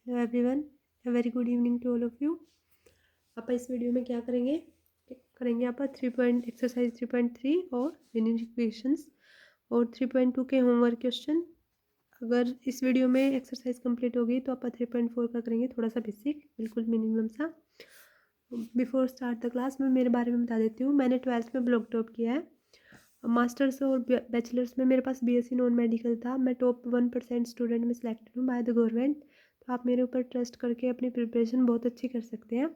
Hello everyone, a very good evening to all of you. आप इस video में क्या करेंगे आप एक्सरसाइज 3.3 और लिनियर इक्वेशंस और 3.2 के होमवर्क क्वेश्चन। अगर इस वीडियो में एक्सरसाइज कंप्लीट होगी तो आप 3.4 का करेंगे, थोड़ा सा बेसिक, बिल्कुल मिनिमम सा। बिफोर स्टार्ट द क्लास मैं मेरे बारे में बता देती हूँ। मैंने 12th में ब्लॉक टॉप किया है। मास्टर्स और बैचलर्स में मेरे पास बीएससी नॉन मेडिकल था। मैं टॉप 1% स्टूडेंट में सिलेक्टेड हूँ बाय द गवर्नमेंट। तो आप मेरे ऊपर ट्रस्ट करके अपनी प्रिपरेशन बहुत अच्छी कर सकते हैं।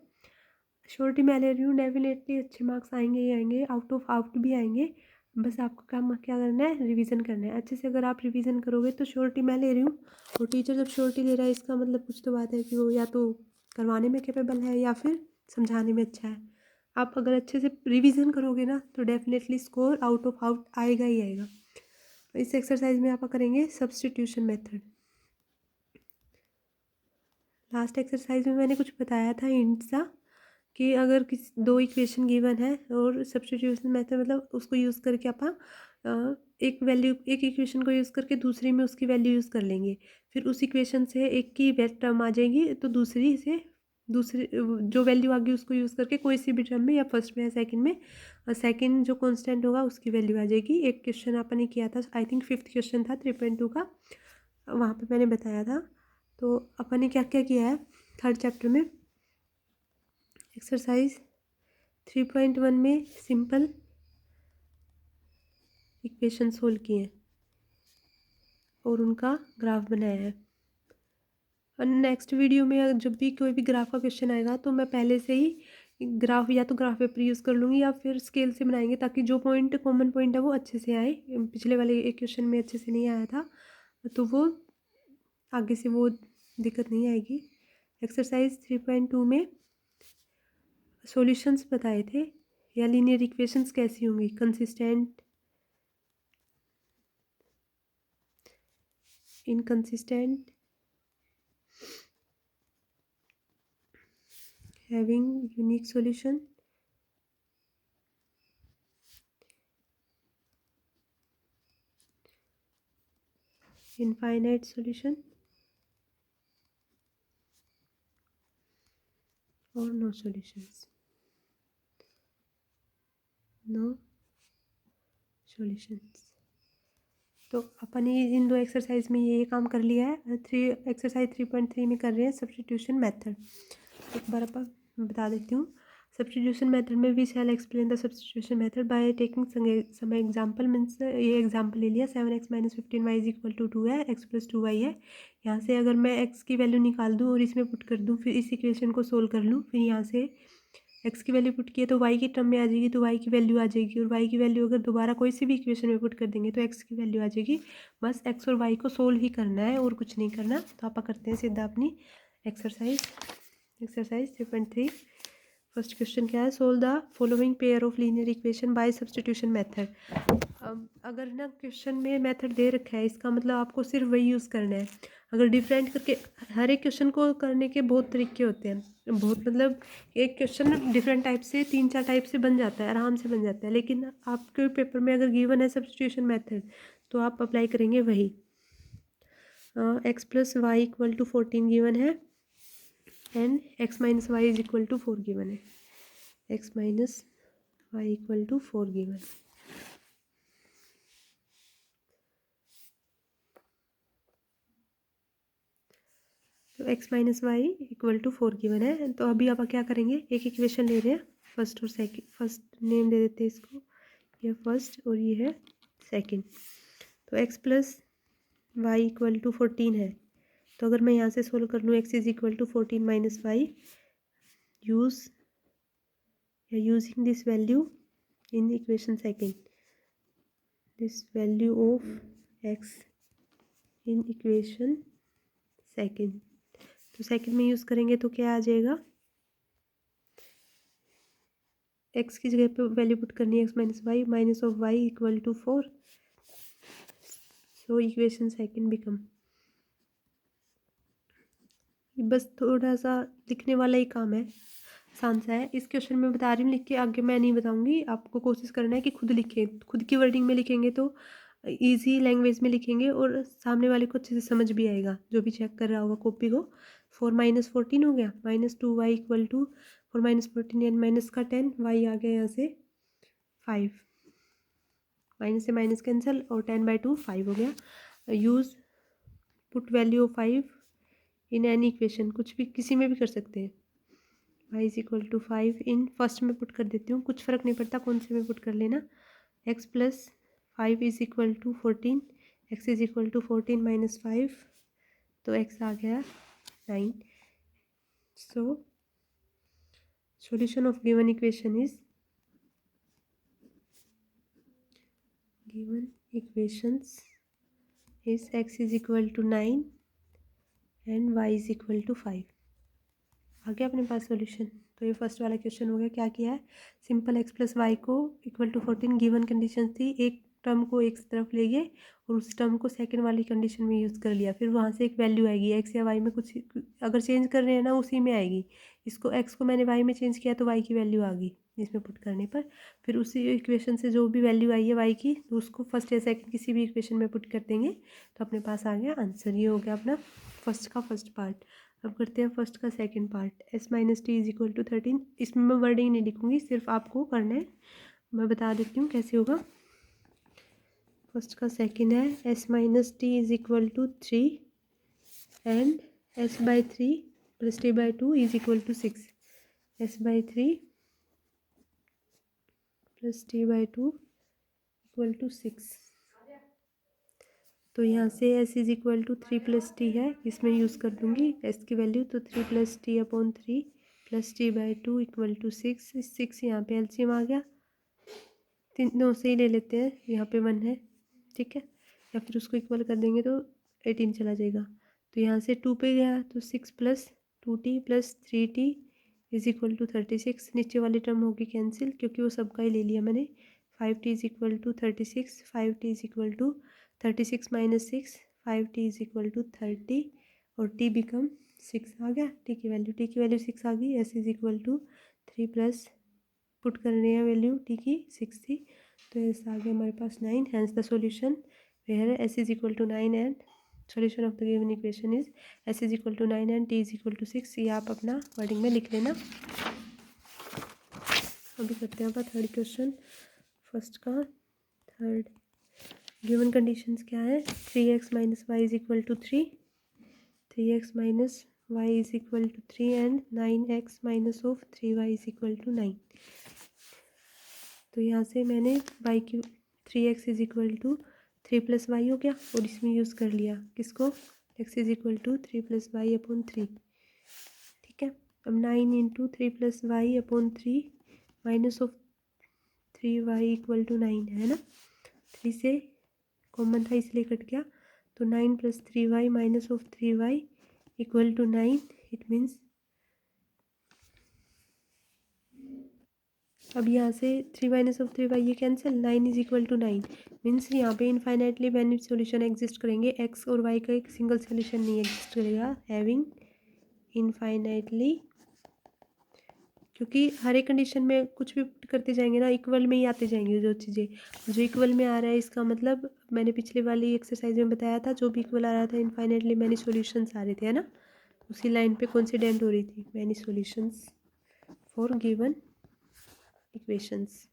श्योरिटी मैं ले रही हूँ, डेफिनेटली अच्छे मार्क्स आएंगे ही आएंगे, आउट ऑफ आउट भी आएंगे। बस आपको काम क्या करना है, रिवीजन करना है अच्छे से। अगर आप रिवीजन करोगे तो श्योरिटी मैं ले रही हूँ, और टीचर जब श्योरिटी ले रहा है इसका मतलब कुछ तो बात है कि वो या तो करवाने में कैपेबल है या फिर समझाने में अच्छा है। आप अगर अच्छे से रिवीजन करोगे ना तो definitely score out of out आएगा ही आएगा। इस एक्सरसाइज में आप करेंगे सब्स्टिट्यूशन मेथड। लास्ट एक्सरसाइज में मैंने कुछ बताया था हिंट सा कि अगर किसी दो इक्वेशन गिवन है और सब्स्टिट्यूशन मेथड मतलब उसको यूज़ करके आप एक इक्वेशन को यूज़ करके दूसरी में उसकी वैल्यू यूज़ कर लेंगे। फिर उस इक्वेशन से एक की टर्म आ जाएगी तो दूसरी से दूसरी जो वैल्यू आ गई उसको यूज़ करके कोई सी भी टर्म में या फर्स्ट में या सेकंड में, सेकंड जो कांस्टेंट होगा उसकी वैल्यू आ जाएगी। एक क्वेश्चन आपने किया था, आई थिंक 5th क्वेश्चन था 3.2 का, वहाँ पे मैंने बताया था। तो अपन ने क्या क्या किया है 3rd चैप्टर में। एक्सरसाइज 3.1 में सिंपल इक्वेशन सोल्व किए हैं और उनका ग्राफ बनाया है। और नेक्स्ट वीडियो में जब भी कोई भी ग्राफ का क्वेश्चन आएगा तो मैं पहले से ही ग्राफ या तो ग्राफ पेपर यूज़ कर लूँगी या फिर स्केल से बनाएंगे, ताकि जो पॉइंट कॉमन पॉइंट है वो अच्छे से आए। पिछले वाले एक क्वेश्चन में अच्छे से नहीं आया था तो वो आगे से वो दिक्कत नहीं आएगी। एक्सरसाइज 3.2 में सॉल्यूशंस बताए थे या लीनियर इक्वेशंस कैसी होंगी, consistent, inconsistent, having unique solution, infinite solution और नो सॉल्यूशंस, नो सॉल्यूशंस। तो अपन ये इन दो एक्सरसाइज में ये काम कर लिया है। एक्सरसाइज 3.3 में कर रहे हैं सब्स्टिट्यूशन मेथड। एक बार अपन बता देती हूँ। सब्स्टिट्यूशन मेथड में we shall explain the substitution method by taking some example. Means ये एग्जांपल ले लिया, 7x - 15y = 2 है, x + 2y है। यहाँ से अगर मैं x की वैल्यू निकाल दूँ और इसमें पुट कर दूँ, फिर इस इक्वेशन को सोल्व कर लूँ, फिर यहाँ से x की वैल्यू पुट की है तो y की टर्म में आ जाएगी, तो y की वैल्यू आ जाएगी, और y की वैल्यू अगर दोबारा कोई सी भी इक्वेशन में पुट कर देंगे तो x की वैल्यू आ जाएगी। बस x और y को सोल्व ही करना है और कुछ नहीं करना। तो आप करते हैं सीधा अपनी एक्सरसाइज 3.3। फर्स्ट क्वेश्चन क्या है, solve the following pair of linear equation by substitution method. अब अगर ना क्वेश्चन में मेथड दे रखा है इसका मतलब आपको सिर्फ वही यूज़ करना है। अगर डिफरेंट करके हर एक क्वेश्चन को करने के बहुत तरीके होते हैं, बहुत मतलब एक क्वेश्चन डिफरेंट टाइप से 3-4 टाइप से बन जाता है, आराम से बन जाता है। लेकिन आपके पेपर में अगर गिवन है सब्स्टिट्यूशन मेथड तो आप अप्लाई करेंगे वही। x + y = 14 गिवन है एंड x - y = 4 गिवन है। x - y = 4 given. तो x - y = 4 गिवन है। तो अभी आप क्या करेंगे, एक इक्वेशन ले रहे हैं, फर्स्ट और सेकंड। फर्स्ट नेम दे देते हैं इसको, ये फर्स्ट और ये है सेकंड। तो x + y = 14 है। तो अगर मैं यहाँ से सोल्व कर लूँ, x = 14 - y, using this value in equation second, this value of x in equation second. तो सेकंड में यूज़ करेंगे तो क्या आ जाएगा, x की जगह पे वैल्यू पुट करनी है, x - y - y = 4। So equation second become, बस थोड़ा सा लिखने वाला ही काम है, आसान सा है। इस क्वेश्चन में बता रही हूँ, लिख के आगे मैं नहीं बताऊंगी, आपको कोशिश करना है कि खुद लिखें। खुद की वर्डिंग में लिखेंगे तो ईजी लैंग्वेज में लिखेंगे और सामने वाले को अच्छे से समझ भी आएगा, जो भी चेक कर रहा होगा कॉपी को। 4 माइनस 14 हो गया, -2y equal to 4 minus 14 and minus का 10, y आ गया यहाँ से 5, माइनस से माइनस कैंसिल और 10/2 5 हो गया। Use put value of 5 in any equation, कुछ भी किसी में भी कर सकते हैं। y is equal to 5 in first में पुट कर देती हूँ, कुछ फ़र्क नहीं पड़ता कौन से में पुट कर लेना। x plus 5 is equal to 14, x is equal to 14 minus 5, तो x आ गया 9। So solution of given equation is, given equations is x is equal to 9 and y is equal to 5। आ गया अपने पास सॉल्यूशन। तो ये फर्स्ट वाला question हो गया। क्या किया है, सिंपल x प्लस वाई को इक्वल टू 14 गिवन कंडीशन थी, एक टर्म को एक तरफ ले गए और उस टर्म को सेकंड वाली कंडीशन में यूज़ कर लिया। फिर वहाँ से एक वैल्यू आएगी x या y में, कुछ अगर चेंज कर रहे हैं ना उसी में आएगी। इसको x को मैंने y में चेंज किया तो y की वैल्यू आ गई इसमें पुट करने पर। फिर उसी इक्वेशन से जो भी वैल्यू आई है y की, तो उसको फर्स्ट या सेकंड किसी भी इक्वेशन में पुट कर देंगे तो अपने पास आ गया आंसर। ये हो गया अपना फर्स्ट का फर्स्ट पार्ट। अब करते हैं फर्स्ट का second part. s minus t is equal to 13, इसमें मैं वर्डिंग नहीं लिखूँगी, सिर्फ आपको करना है, मैं बता देती हूँ कैसे होगा। फर्स्ट का सेकंड है s minus t is equal to 3 and s/3 plus t/2 is equal to 6, s/3 plus t/2 equal to 6। तो यहाँ से s is equal to 3 plus t है, इसमें यूज़ कर दूँगी s की वैल्यू, तो 3 plus t upon 3 plus t/2 equal to 6। 6 यहाँ पे एलसीएम आ गया, तीनों से ही ले लेते हैं, यहाँ पे 1 है, ठीक है, या फिर उसको इक्वल कर देंगे तो 18 चला जाएगा। तो यहाँ से 2 पे गया तो 6 plus 2t plus 3t is equal to 36। नीचे वाली टर्म होगी कैंसिल क्योंकि वो सबका ही ले लिया मैंने। 5t is equal to 36, 5t is equal to 36 minus 6, 5t is equal to 30 और t बिकम 6 आ गया। t की वैल्यू 6 आ गई। s is equal to 3 plus put कर रहे हैं वैल्यू t की 6 थी, तो s आ गया हमारे पास 9। Hence the solution where s is equal to 9 and solution of the given equation is s is equal to 9 and t is equal to 6। ये आप अपना वर्डिंग में लिख लेना। अभी करते हैं अपना थर्ड क्वेश्चन। फर्स्ट का थर्ड, गिवन कंडीशंस क्या है, 3x minus y is equal to 3, 3x minus y is equal to 3 and 9x minus of 3y is equal to 9। तो यहाँ से मैंने y की 3x is equal to 3 plus y हो गया और इसमें यूज़ कर लिया किसको, x is equal to 3 plus y upon 3, ठीक है। अब 9 into 3 plus y upon 3 minus of 3y equal to 9 है ना, 3 से कॉमन था इसलिए कट गया, तो 9 plus 3y minus of 3y equal to 9। It means अब यहाँ से 3 माइनस ऑफ 3y ये cancel, 9 is equal to 9 means यहाँ पे इनफाइनाइटली मैनी सॉल्यूशन एग्जिस्ट करेंगे, x और y का एक सिंगल सॉल्यूशन नहीं एग्जिस्ट करेगा, हैविंग इनफाइनाइटली, क्योंकि हर एक कंडीशन में कुछ भी करते जाएंगे ना इक्वल में ही आते जाएंगे जो चीज़ें। जो इक्वल में आ रहा है इसका मतलब मैंने पिछले वाली एक्सरसाइज में बताया था, जो भी इक्वल आ रहा था इनफाइनाइटली मैनी सॉल्यूशंस आ रहे थे, है ना, उसी लाइन पे कॉन्सिडेंट हो रही थी many solutions for given equations.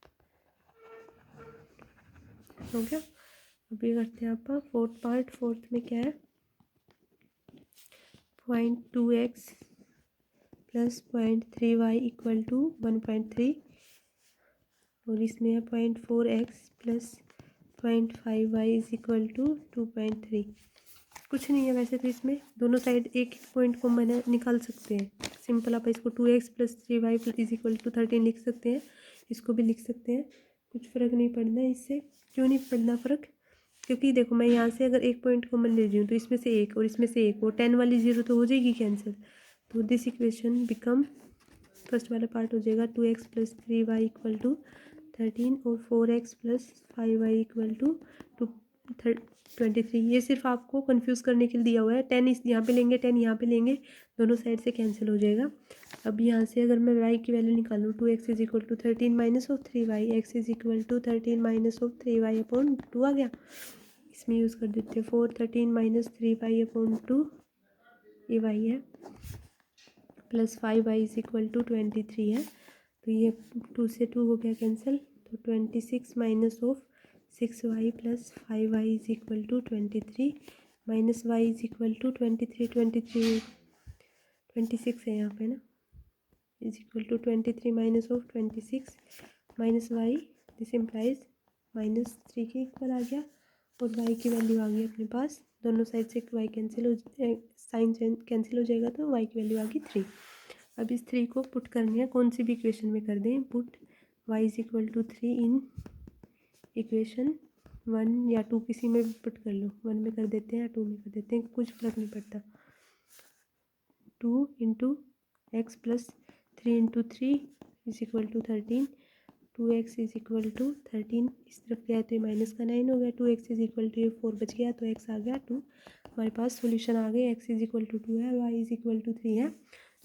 हो गया। अभी करते हैं आपका फोर्थ पार्ट। फोर्थ में क्या है, 0.2x plus 0.3y equal to 1.3 और इसमें है 0.4x plus 0.5y is equal to 2.3। कुछ नहीं है वैसे तो इसमें, दोनों साइड एक पॉइंट को मैंने निकाल सकते हैं। सिंपल आप इसको 2x plus 3y is equal to 13 लिख सकते हैं, इसको भी लिख सकते हैं, कुछ फ़र्क नहीं पड़ना है इससे। क्यों नहीं पड़ना फ़र्क, क्योंकि देखो मैं यहाँ से अगर एक पॉइंट कॉमन ले रही हूँ तो इसमें से एक और इसमें से एक, और 10 वाली 0 तो हो जाएगी कैंसिल, तो दिस इक्वेशन बिकम, फर्स्ट वाला पार्ट हो जाएगा 2x plus 3y equal to 13 और 4x plus 5y equal to 23। ये सिर्फ आपको कंफ्यूज करने के लिए दिया हुआ है। 10 इस यहाँ पे लेंगे, 10 यहाँ पे लेंगे, दोनों साइड से कैंसिल हो जाएगा। अब यहाँ से अगर मैं y की वैल्यू निकालूँ, 2x is equal to 13 minus of 3y, x is equal to 13 minus of 3y upon 2 आ गया। इसमें यूज़ कर देते हैं। 413 माइनस 3y/2 ये y है, plus 5y is equal to 23 है। तो ये 2 से 2 हो गया कैंसिल, तो 26 minus of 6y plus 5y is equal to 23 minus y is equal to 26 है यहाँ पे ना, is equal to 23 minus of 26 minus y, this implies -3 के इक्वल आ गया और y की वैल्यू आ गई अपने पास। दोनों साइड से y कैंसिल हो, साइन कैंसिल हो जाएगा तो y की वैल्यू आ गई 3। अब इस 3 को पुट करनी है, कौन सी भी इक्वेशन में कर दें, put y is equal to 3 in equation 1 या 2, किसी में भी पुट कर लो। 1 में कर देते हैं या 2 में कर देते हैं, कुछ फर्क नहीं पड़ता। 2 into x plus 3 into 3 is equal to 13, 2x is equal to 13, इस तरफ गया तो ये माइनस का 9 हो गया, 2x इज इक्वल टू ये 4 बच गया तो x आ गया 2। हमारे पास सॉल्यूशन आ गए, x इज इक्वल टू 2 है, y इज इक्वल टू 3 है।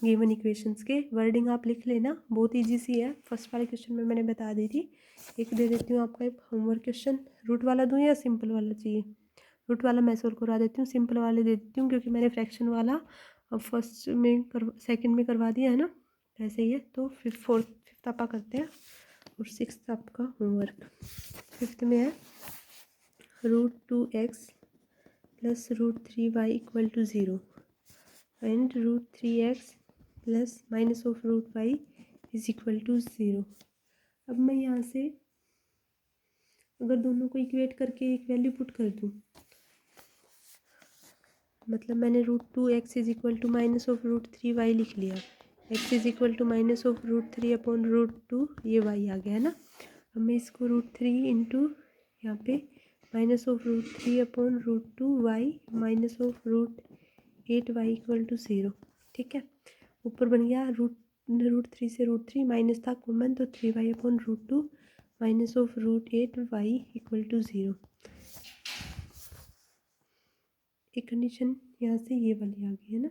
गिवन इक्वेशंस के वर्डिंग आप लिख लेना, बहुत ईजी सी है, फर्स्ट वाले क्वेश्चन में मैंने बता दी थी। एक दे देती हूँ आपका एक होमवर्क क्वेश्चन, रूट वाला दूँ या सिंपल वाला चाहिए? रूट वाला मैं सोल्व करवा देती हूँ, सिंपल वाले दे देती हूँ क्योंकि मैंने फ्रैक्शन वाला अब फर्स्ट में सेकंड में करवा दिया है ना, ऐसे ही है। तो फिफ्थ आपका करते हैं और सिक्स्थ आपका होमवर्क। फिफ्थ में है √2x plus √3y equal to 0 and √3x plus minus of √y is equal to 0। अब मैं यहाँ से अगर दोनों को इक्वेट करके एक वैल्यू पुट कर दूँ, मतलब मैंने √2x is equal to minus of √3y लिख लिया, x is equal to minus of √3 upon √2, ये y आ गया है ना। अब मैं इसको √3 इंटू यहाँ पे minus of √3 upon √2y minus of √8y equal to 0, ठीक है। ऊपर बन गया √3 से √3 माइनस था कॉमन, तो 3y upon √2 minus of √8y equal to 0। एक कंडीशन यहाँ से ये वाली आ गई है ना।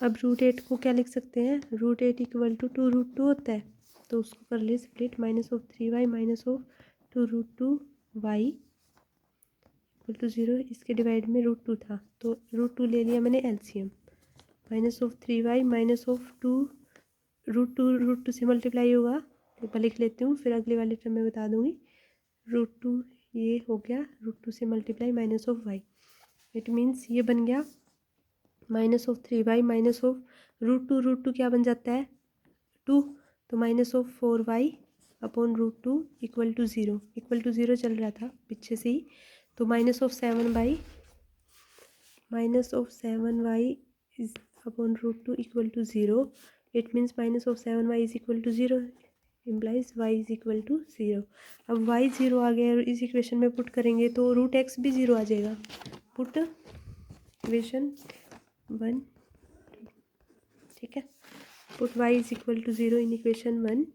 अब √8 को क्या लिख सकते हैं, √8 इक्वल टू 2√2 होता है, तो उसको कर ले split, minus of 3y minus of 2√2y equal to 0। इसके डिवाइड में √2 था तो √2 ले लिया मैंने LCM, minus of 3y minus of 2√2 से मल्टीप्लाई होगा, तो लिख लेती हूँ, फिर अगले वाले टर्म में बता दूँगी। √2 ये हो गया, √2 से multiply minus of y, it means ये बन गया minus of 3y minus of √2 क्या बन जाता है 2, तो minus of 4y upon √2 equal to 0, equal to 0 चल रहा था पीछे से ही, तो minus of 7y is upon √2 equal to 0, it means minus of 7y is equal to 0 implies y is equal to 0। अब y 0 आ गया और इस इक्वेशन में पुट करेंगे तो √x भी 0 आ जाएगा, पुट इक्वेशन 1, ठीक है। Put y is equal to 0 in equation 1,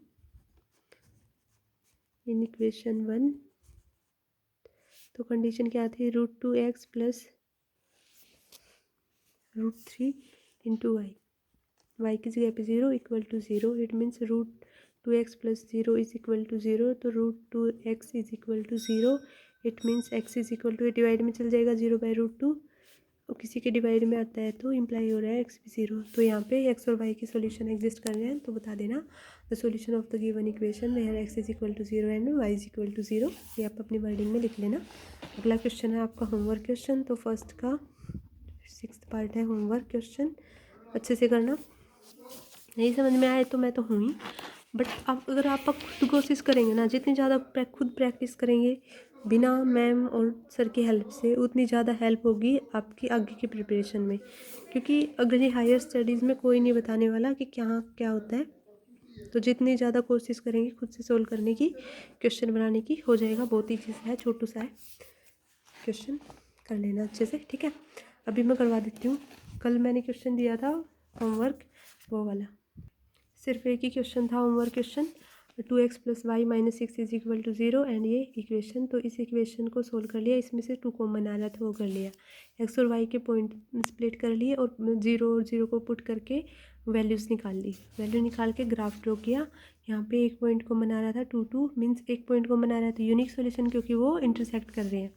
in equation 1। तो कंडीशन क्या थी, √2x प्लस √3 इंटू y की जगह पे 0 equal to 0, it means √2x plus 0 is equal to 0, तो √2x is equal to 0, it means x is equal to, divide में चल जाएगा 0 बाई √2 और किसी के डिवाइड में आता है तो इम्प्लाई हो रहा है x भी 0। तो यहाँ पे x और y के सॉल्यूशन एग्जिस्ट कर रहे हैं, तो बता देना the solution of the given equation where x is equal to 0 and y is equal to 0, ये आप अपनी वर्डिंग में लिख लेना। अगला क्वेश्चन है आपका होमवर्क क्वेश्चन, तो फर्स्ट का 6th पार्ट है होमवर्क क्वेश्चन, अच्छे से करना, नहीं समझ में आए तो मैं तो हूँ ही, बट आप अगर आप खुद कोशिश करेंगे ना, जितनी ज़्यादा खुद प्रैक्टिस करेंगे बिना मैम और सर की हेल्प से, उतनी ज़्यादा हेल्प होगी आपकी आगे की प्रिपरेशन में, क्योंकि अगर ये हायर स्टडीज़ में कोई नहीं बताने वाला कि क्या होता है, तो जितनी ज़्यादा कोशिश करेंगे खुद से सोल्व करने की, क्वेश्चन बनाने की, हो जाएगा। बहुत ही चीज़ है, छोटू सा है क्वेश्चन, कर लेना अच्छे से, ठीक है। अभी मैं करवा देती हूँ, कल मैंने क्वेश्चन दिया था होमवर्क वो वाला, सिर्फ एक ही क्वेश्चन था homework question, 2x plus y minus 6 is equal to 0 and ये इक्वेशन, तो इस इक्वेशन को सोल्व कर लिया, इसमें से 2 कॉमन आ रहा था वो कर लिया, एक्स और वाई के पॉइंट स्प्लिट कर लिए और 0 और 0 को पुट करके वैल्यूज़ निकाल ली, वैल्यू निकाल के ग्राफ ड्रॉ किया। यहाँ पे एक पॉइंट कॉमन आ रहा था 2 मीन्स एक पॉइंट कॉमन आ रहा था, यूनिक सॉल्यूशन क्योंकि वो इंटरसेक्ट कर रहे हैं,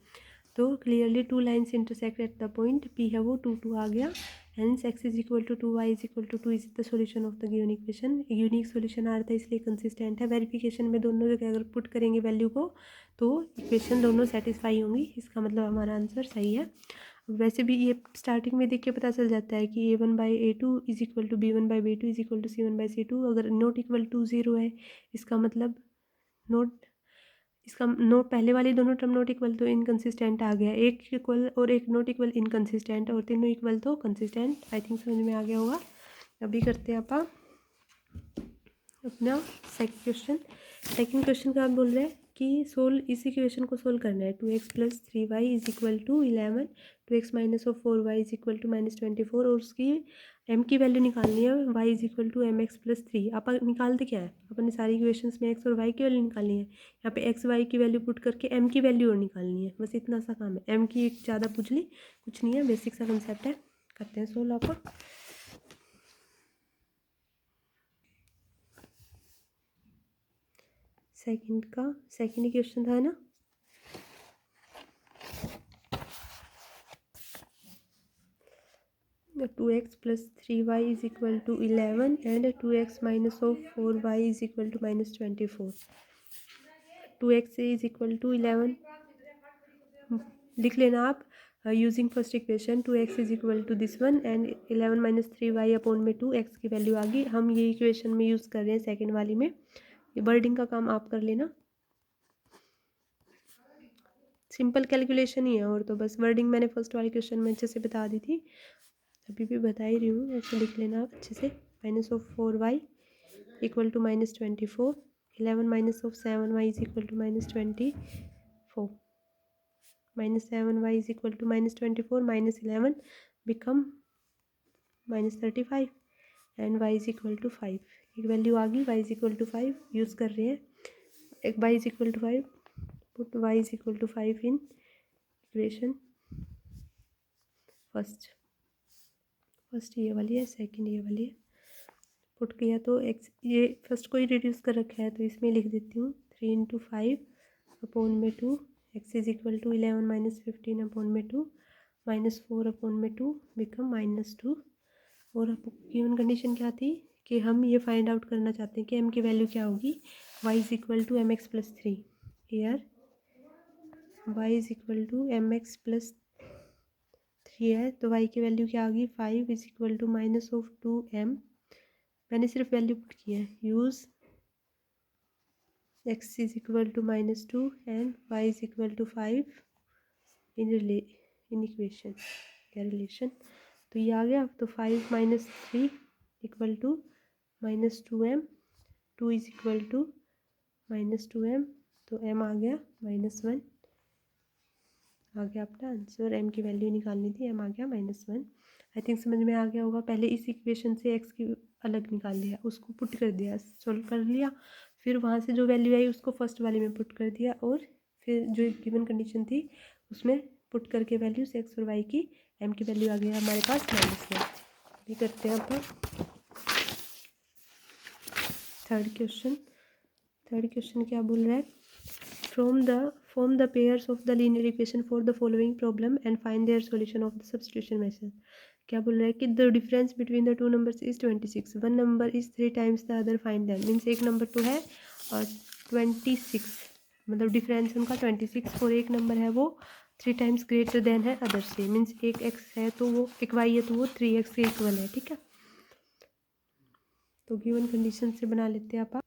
तो clearly 2 lines intersect at the point P है वो 2 आ गया। Hence x is equal to 2, y is equal to 2 is the solution of the given equation. Unique solution आ रहा था इसलिए कंसिस्टेंट है। वेरिफिकेशन में दोनों जगह अगर पुट करेंगे वैल्यू को तो इक्वेशन दोनों सेटिस्फाई होंगी, इसका मतलब हमारा आंसर सही है। वैसे भी ये स्टार्टिंग में देख के पता चल जाता है कि a1/a2 is equal to b1/b2 is equal to c1/c2। अगर नॉट इक्वल टू 0 है इसका मतलब नोट, इसका नोट पहले वाली दोनों टर्म नोट इक्वल तो इनकंसिस्टेंट आ गया, एक इक्वल और एक नोट इक्वल इनकंसिस्टेंट और तीनों इक्वल तो कंसिस्टेंट। आई थिंक समझ में आ गया होगा। अभी करते हैं आप अपना सेकंड क्वेश्चन। सेकंड क्वेश्चन का आप बोल रहे हैं कि सोल्व, इस इक्वेशन को सोल्व करना है। 2x plus 3y is equal to 11, 2x minus of 4y is equal to -24 और उसकी m की वैल्यू निकालनी है, y is equal to mx plus 3। आप निकालते क्या है, अपने सारी इक्वेशंस में x और y की वैल्यू निकालनी है, यहाँ पे x y की वैल्यू पुट करके m की वैल्यू और निकालनी है, बस इतना सा काम है। m की ज़्यादा पूछ ली, कुछ नहीं है, बेसिक सा कंसेप्ट है। करते हैं सोल्व आप। सेकंड का सेकंड क्वेश्चन था ना, two x plus 3y is equal to 11 and 2x minus of 4y is equal to -24। 2x is equal to 11 लिख लेना आप using first equation. 2x is equal to this one and 11 minus 3y upon में 2, x की value आ गई। हम ये equation में यूज़ कर रहे हैं सेकेंड वाली में, ये वर्डिंग का काम आप कर लेना, सिंपल कैलकुलेशन ही है और तो बस वर्डिंग मैंने फर्स्ट वाले क्वेश्चन में अच्छे से बता दी थी, अभी भी बता ही रही हूँ, ऐसे लिख लेना आप अच्छे से। Minus of 4y equal to -24, 11 minus of 7y is equal to -24, -7y is equal to -24 -11 become -35 and y is equal to 5। एक वैल्यू आ गई, y is equal to 5 use कर रहे हैं, एक y is equal to 5 put y is equal to 5 in equation first ये वाली है, सेकंड ये वाली है, पुट किया तो x, ये फर्स्ट को ही रिड्यूस कर रखा है तो इसमें लिख देती हूँ 3 इंटू 5 अपॉन में 2, x is equal to 11 minus 15 upon में 2 -4 अपॉन में 2 बिकम -2। और गिवन कंडीशन क्या थी कि हम ये फाइंड आउट करना चाहते हैं कि m की वैल्यू क्या होगी, y is equal to mx plus 3। Here y is equal to mx plus 3 है तो y की वैल्यू क्या आ गई, 5 is equal to minus of 2m, मैंने सिर्फ वैल्यू पुट की है, use x is equal to -2 and y is equal to 5 in equation या रिलेशन। तो ये आ गया, तो 5 minus 3 equal to -2m, 2 is equal to -2m, तो m आ गया -1 आ गया अपना आंसर। m की वैल्यू निकालनी थी, m आ गया -1। आई थिंक समझ में आ गया होगा। पहले इस इक्वेशन से x की अलग निकाल लिया, उसको पुट कर दिया, सोल्व कर लिया, फिर वहाँ से जो वैल्यू आई उसको फर्स्ट वाले में पुट कर दिया और फिर जो गिवन कंडीशन थी उसमें पुट करके वैल्यूज x और y की, m की वैल्यू आ गई हमारे पास -1। ये करते हैं अपन थर्ड क्वेश्चन क्या बोल रहा है, form the pairs of the linear equation for the following problem and find their solution of the substitution method। क्या बोल रहा है कि the difference between the two numbers is 26, one number is 3 times the other, find them। Means एक number तो है और 26 मतलब डिफरेंस उनका 26 और एक नंबर है वो 3 टाइम्स ग्रेटर देन है अदर से, मीन्स एक x है तो वो एक y है तो वो 3x के इक्वल है, ठीक है। तो गिवन कंडीशन से बना लेते हैं आप,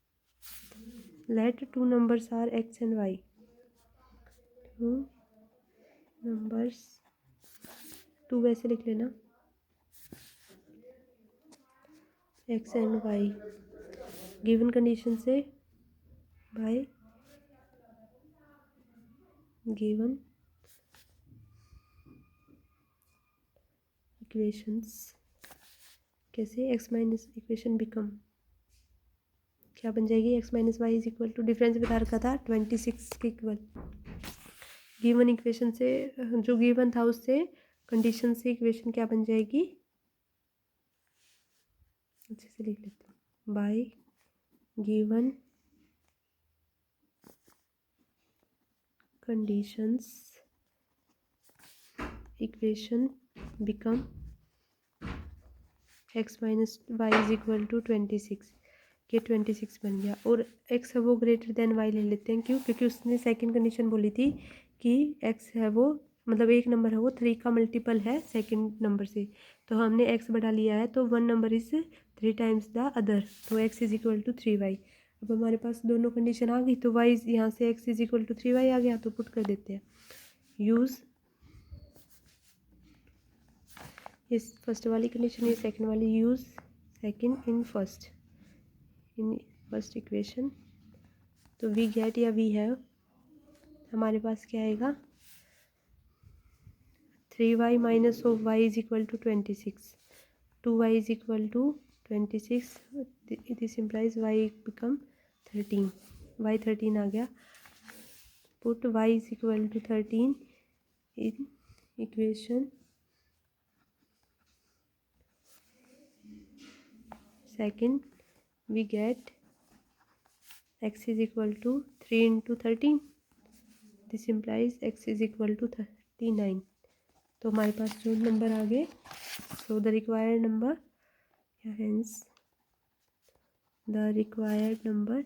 late 2 numbers are x and y, 2 numbers, 2 वैसे लिख लेना x and y, given condition से बाय गिवन इक्वेशंस, कैसे x माइनस इक्वेशन बिकम क्या बन जाएगी, x minus y is equal to, difference बता रखा था 26 के इक्वल। गिवन इक्वेशन से, जो गिवन था उससे कंडीशन से इक्वेशन क्या बन जाएगी, अच्छे से लिख लेते हैं, by given conditions equation become x minus y is equal to 26, के 26 बन गया। और x है वो ग्रेटर देन y ले लेते हैं, क्यों, क्योंकि उसने सेकंड कंडीशन बोली थी कि x है वो, मतलब एक नंबर है वो 3 का मल्टीपल है सेकंड नंबर से, तो हमने x बढ़ा लिया है, तो 1 number is 3 times the other, तो x is equal to 3y। अब हमारे पास दोनों कंडीशन आ गई, तो y यहाँ से x is equal to 3y आ गया, तो पुट कर देते हैं, यूज़ ये फर्स्ट वाली कंडीशन, ये सेकंड वाली, use second in first equation, तो वी गेट या वी हैव, हमारे पास क्या आएगा, 3y minus of y is equal to 26, 2y is equal to 26, this implies y become 13, y 13 आ गया, put y is equal to 13 in equation second, we get x is equal to 3 into 13, this implies x is equal to 39, तो हमारे पास जो number आ गए, so the required number, hence the required number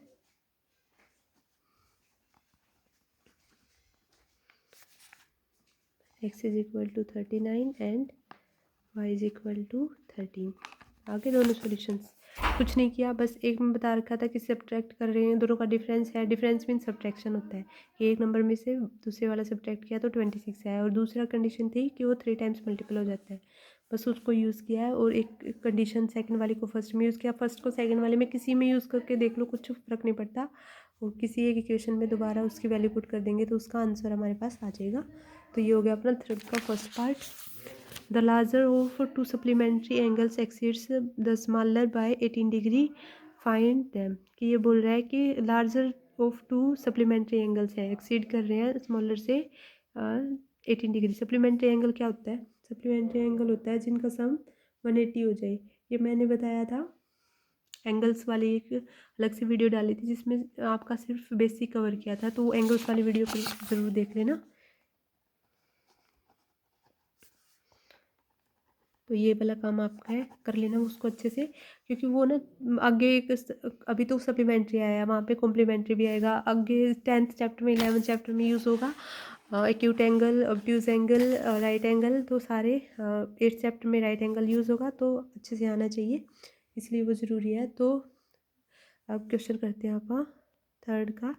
x is equal to 39 and y is equal to 13। आगे दोनों solutions, कुछ नहीं किया, बस एक में बता रखा था कि सब्ट्रैक्ट कर रहे हैं, दोनों का डिफरेंस है, डिफरेंस मीन सब्ट्रैक्शन होता है कि एक नंबर में से दूसरे वाला सब्ट्रैक्ट किया तो 26 है, और दूसरा कंडीशन थी कि वो 3 टाइम्स मल्टीपल हो जाता है, बस उसको यूज़ किया है, और एक कंडीशन सेकंड वाले को फर्स्ट में यूज़ किया, फर्स्ट को सेकंड वाले में किसी में यूज़ करके देख लो, कुछ फ़र्क नहीं पड़ता, और किसी एक इक्वेशन में दोबारा उसकी वैल्यू पुट कर देंगे तो उसका आंसर हमारे पास आ जाएगा। तो ये हो गया अपना थर्ड का first part. The larger of two supplementary angles exceeds the smaller by 18 degree. Find them। कि ये बोल रहा है कि larger of two supplementary angles है, exceed कर रहे हैं smaller से 18 डिग्री। supplementary angle क्या होता है, supplementary angle होता है जिनका सम 180 हो जाए। ये मैंने बताया था, एंगल्स वाली एक अलग से वीडियो डाली थी जिसमें आपका सिर्फ बेसिक कवर किया था, तो वो एंगल्स वाली वीडियो को ज़रूर देख लेना। तो ये वाला काम आपका है, कर लेना उसको अच्छे से, क्योंकि वो ना आगे एक अभी तो सप्लीमेंट्री आया है, वहाँ पे कॉम्प्लीमेंट्री भी आएगा, आगे 10th चैप्टर में 11th चैप्टर में यूज़ होगा acute angle, obtuse angle, right angle, तो सारे 8th चैप्टर में राइट एंगल यूज़ होगा, तो अच्छे से आना चाहिए, इसलिए वो ज़रूरी है। तो अब क्वेश्चन करते हैं आप थर्ड का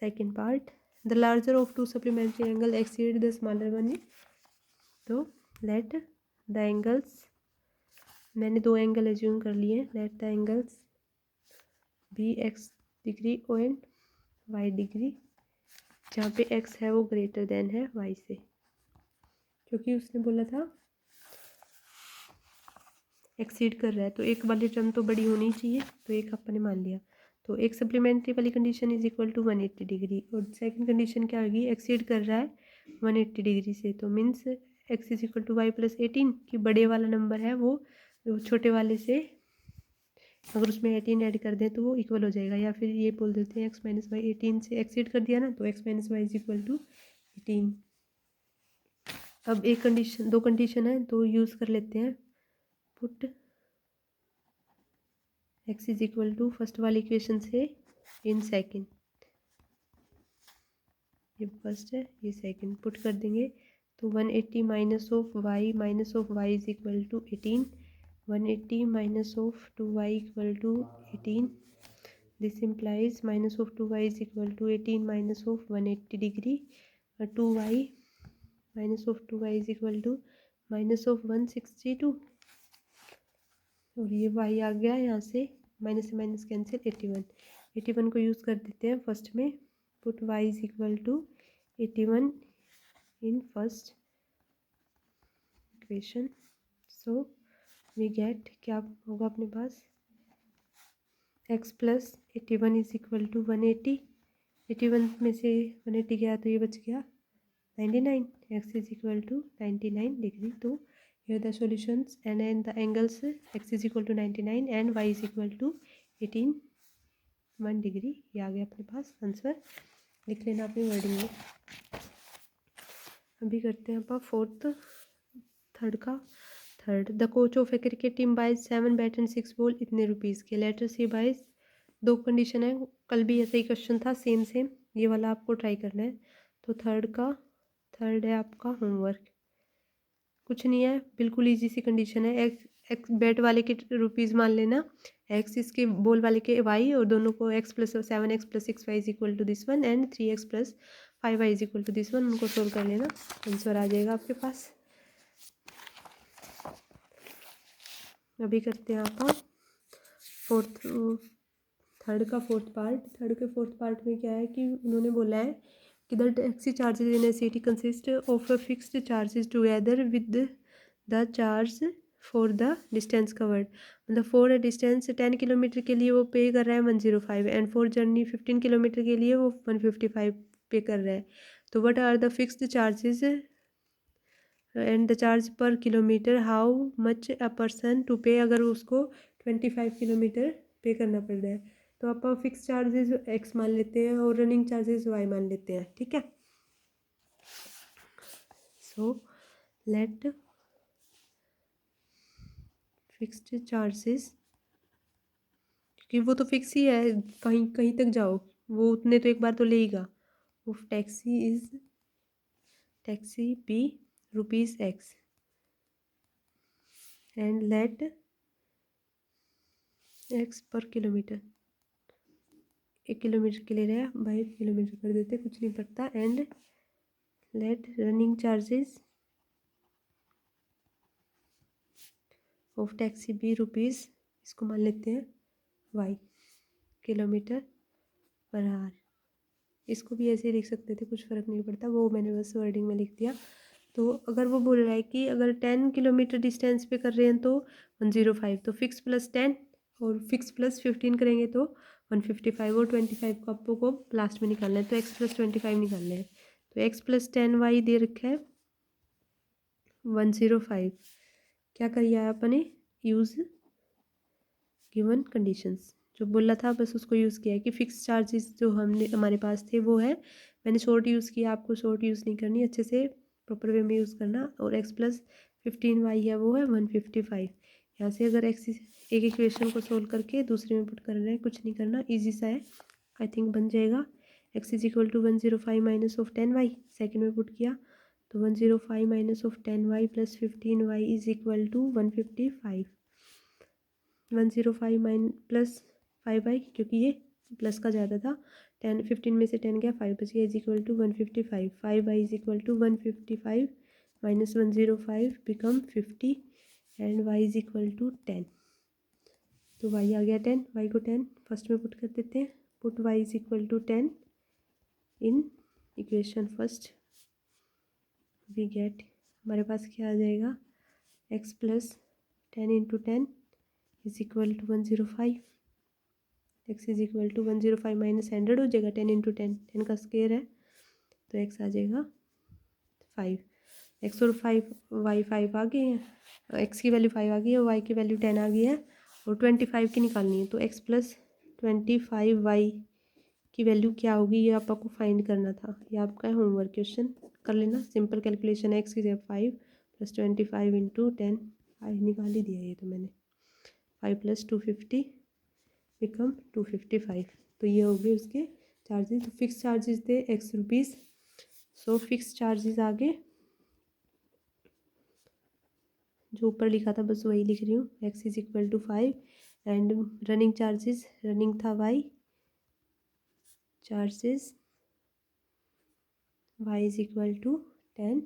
second part. The larger of two supplementary angle exceed the smaller one, तो लेट द एंगल्स, मैंने 2 एंगल एज्यूम कर लिए, let the angles be x degree and y degree, जहाँ पे एक्स है वो ग्रेटर देन है वाई से, क्योंकि उसने बोला था एक्सीड कर रहा है, तो एक वाली टर्म तो बड़ी होनी चाहिए, तो एक अपन ने मान लिया। तो एक सप्लीमेंट्री वाली condition is equal to 180 degree, और सेकंड कंडीशन क्या होगी, एक्सीड कर रहा है 180 डिग्री से, तो means x is equal to y plus 18, कि बड़े वाला नंबर है वो छोटे वाले से अगर उसमें 18 ऐड कर दें तो वो इक्वल हो जाएगा, या फिर ये बोल देते हैं एक्स माइनस वाई 18 से एक्सीड कर दिया ना, तो x minus y is equal to 18। अब एक कंडीशन, 2 कंडीशन है तो यूज़ कर लेते हैं, put x is equal to first वाली इक्वेशन से इन सेकेंड, ये फर्स्ट है ये सेकेंड, पुट कर देंगे, तो 180 minus of y is equal to 18, 180 minus of 2y equal to 18, this implies minus of 2y is equal to 18 minus of 180 degree, 2y minus of 2y is equal to minus of 162, और ये y आ गया यहाँ से minus से minus cancel, 81 को use कर देते हैं फर्स्ट में, put y is equal to 81 in first equation, so we get क्या होगा अपने पास x plus 81 is equal to 180। 81 में से 180 गया तो ये बच गया 99। X is equal to 99 degree. तो here the solutions and the angles x is equal to 99 and y is equal to 18 1 degree. ये आ गया अपने पास आंसर, लिख लेना अपनी वर्डिंग में। अभी करते हैं अपन third the coach of a cricket team buys 7 bat and 6 ball इतने रुपीज़ के। लेटर सी बाइज, दो कंडीशन है, कल भी ऐसा ही क्वेश्चन था, सेम ये वाला आपको ट्राई करना है। तो थर्ड है आपका होमवर्क, कुछ नहीं है, बिल्कुल इजी सी कंडीशन है। एक्स बैट वाले के रुपीज़ मान लेना, एक्स इसके बॉल वाले के वाई, और दोनों को x plus 7x plus 6y is equal to this one and 3x plus 5y is equal to this one, उनको सोल्व कर लेना, आंसर आ जाएगा आपके पास। अभी करते हैं आप थर्ड के फोर्थ पार्ट में क्या है कि उन्होंने बोला है कि the taxi charges in A city consist of a fixed charges together with the charge for the distance covered. मतलब फॉर अ डिस्टेंस 10 किलोमीटर के लिए वो पे कर रहा है 105 एंड फॉर जर्नी 15 किलोमीटर के लिए वो 155 पे कर रहा है। तो what are the fixed charges and the charge per kilometre, how much a person to pay, अगर उसको 25 किलोमीटर पे करना पड़ रहा है। तो आप फिक्स चार्जेस एक्स मान लेते हैं और रनिंग चार्जेस वाई मान लेते हैं, ठीक है। सो लेट फिक्स्ड चार्जेस, क्योंकि वो तो फिक्स ही है, कहीं कहीं तक जाओ वो उतने तो एक बार तो लेगा। वो taxi B rupees x and let x पर किलोमीटर, 1 किलोमीटर के लिए रहा, बाई किलोमीटर कर देते, कुछ नहीं पड़ता। And let running charges of taxi B rupees, इसको मान लेते हैं वाई, किलोमीटर पर आवर। इसको भी ऐसे ही लिख सकते थे, कुछ फ़र्क नहीं पड़ता, वो मैंने बस वर्डिंग में लिख दिया। तो अगर वो बोल रहा है कि अगर 10 किलोमीटर डिस्टेंस पे कर रहे हैं तो 105, तो फिक्स प्लस 10 और फिक्स प्लस 15 करेंगे तो 155, और 25 को आपको लास्ट में निकालना है, तो x प्लस 25 निकालना है। तो x प्लस 10y दे रखा है 105। क्या करिए आपने, यूज़ गिवन कंडीशंस, जो बोला था बस उसको यूज़ किया है कि फ़िक्स चार्जेस जो हमारे पास थे वो है, मैंने शॉर्ट यूज़ किया, आपको शॉर्ट यूज़ नहीं करनी, अच्छे से प्रॉपर वे में यूज़ करना। और x प्लस 15y है वो है 155। यहाँ से अगर x एक इक्वेशन को सोल्व करके दूसरे में पुट करना है, कुछ नहीं करना, ईजी सा है, आई थिंक बन जाएगा। x is equal to 105 minus of 10y, second में पुट किया तो 105 minus of 10y plus 15y is equal to 155। 105 plus 5y, क्योंकि ये प्लस का ज़्यादा था, 15 में से 10 गया, 5 बच गया, is equal to 155। 5y is equal to 155 minus 105 become 50 and y is equal to 10। तो y आ गया 10, y को 10 फर्स्ट में पुट कर देते हैं, put y is equal to 10 in equation first, we get, हमारे पास क्या आ जाएगा, x plus 10 into 10 is equal to 105। x is equal to 105 minus 100 हो जाएगा, 10 इंटू 10, 10 का स्क्वायर है, तो x आ जाएगा 5। x और 5 y 5 आ गए हैं, x की वैल्यू 5 आ गई है, y की वैल्यू 10 आ गई है, और 25 की निकालनी है। तो x प्लस 25y की वैल्यू क्या होगी, ये आपको फाइंड करना था, ये आपका होमवर्क क्वेश्चन कर लेना, सिंपल कैलकुलेशन है। x की जगह 5 प्लस 25 इंटू 10, 5 निकाल ही दिया ये तो मैंने, 5 प्लस 250 बिकम 255। तो ये हो गए उसके चार्जेस। तो फिक्स चार्जेस थे x rupees, so fix charges आगे जो ऊपर लिखा था बस वही लिख रही हूँ, x is equal to 5 and running charges, running था y, charges y is equal to 10,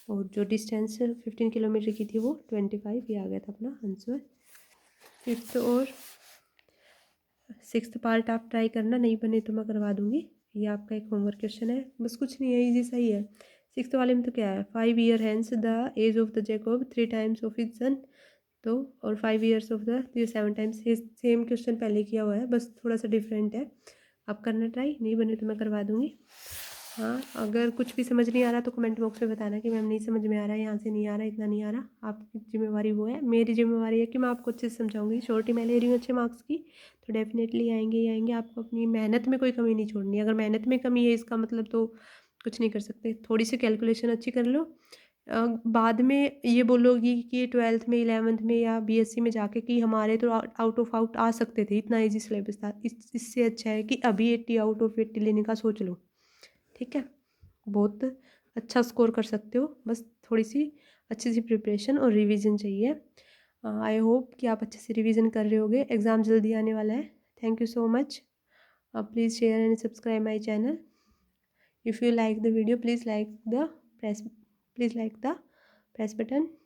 और जो डिस्टेंस 15 किलोमीटर की थी वो 25, ये आ गया था अपना आंसर। फिफ्थ और सिक्स्थ पार्ट आप ट्राई करना, नहीं बने तो मैं करवा दूँगी, ये आपका एक होमवर्क क्वेश्चन है, बस कुछ नहीं है, इजी सा ही है। सिक्स्थ वाले में तो क्या है, 5 year hence the age of the Jacob 3 times of his son, तो और 5 ईयर्स ऑफ द ये 7 टाइम्स, ये सेम क्वेश्चन पहले किया हुआ है, बस थोड़ा सा डिफरेंट है। आप करना ट्राई, नहीं बने तो मैं करवा दूँगी। हाँ, अगर कुछ भी समझ नहीं आ रहा तो कमेंट बॉक्स में बताना कि मैम नहीं समझ में आ रहा है, यहाँ से नहीं आ रहा, इतना नहीं आ रहा। आपकी जिम्मेवारी वो है, मेरी जिम्मेवारी है कि मैं आपको अच्छे से समझाऊंगी। श्योरिटी मैं ले रही हूँ अच्छे मार्क्स की, तो डेफिनेटली आएंगे ही आएंगे। आपको अपनी मेहनत में कोई कमी नहीं छोड़नी। अगर मेहनत में कमी है इसका मतलब तो कुछ नहीं कर सकते। थोड़ी सी कैलकुलेशन अच्छी कर लो, बाद में ये बोलोगी कि 12th में 11th में या बीएससी में जाके कि हमारे तो आउट ऑफ आउट आ सकते थे, इतना इजी सिलेबस था। इससे अच्छा है कि अभी 80 आउट ऑफ 80 लेने का सोच लो, ठीक है। बहुत अच्छा स्कोर कर सकते हो, बस थोड़ी सी अच्छी सी प्रिपरेशन और रिवीजन चाहिए। आई होप कि आप अच्छे से रिवीजन कर रहे होगे, एग्ज़ाम जल्दी आने वाला है। Thank you so much. Please share and subscribe my channel. If you like the video, please like the press button.